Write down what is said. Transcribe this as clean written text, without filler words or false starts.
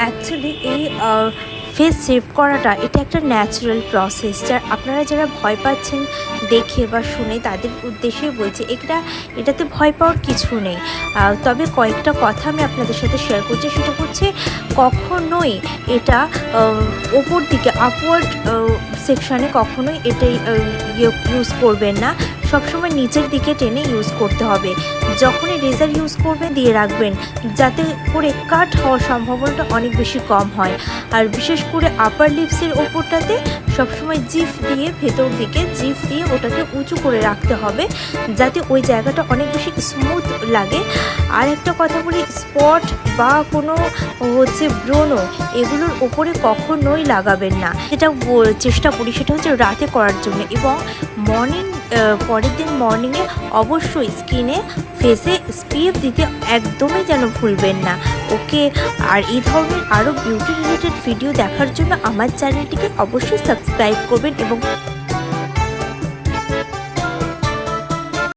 Actually এই face save করাটা এটা একটা ন্যাচারাল প্রসেস, আপনারা যারা ভয় পাচ্ছেন দেখে বা শুনে তাদের উদ্দেশ্যে বলছি, এটাতে ভয় পাওয়ার কিছু নেই। তবে কয়েকটা কথা আমি আপনাদের সাথে শেয়ার করছি, সেটা হচ্ছে কখনোই এটা ওপর দিকে আপওয়ার্ড সেকশানে কখনোই এটাই ইউজ করবেন না। সবসময় নিচের দিকে টেনে ইউজ করতে হবে। যখনই রেজার ইউজ করবে দিয়ে রাখবেন, যাতে করে কাট হওয়ার সম্ভাবনাটা অনেক বেশি কম হয়। আর বিশেষ করে আপার লিপসের ওপরটাতে সবসময় জিভ দিয়ে ভেতর দিকে জিভ দিয়ে ওটাকে উঁচু করে রাখতে হবে, যাতে ওই জায়গাটা অনেক বেশি স্মুথ লাগে। আর একটা কথা বলি, স্পট বা কোনো ব্রণ এগুলোর ওপরে কখনোই লাগাবেন না। যেটা চেষ্টা করি সেটা হচ্ছে রাতে করার জন্য, এবং পরের দিন মর্নিংয়ে অবশ্যই স্কিনে ফেসে SPF দিতে একদমই যেন ভুলবেন না। ওকে, আর এই ধরনের আরও বিউটি রিলেটেড ভিডিও দেখার জন্য আমার চ্যানেলটিকে অবশ্যই সাবস্ক্রাইব করবেন এবং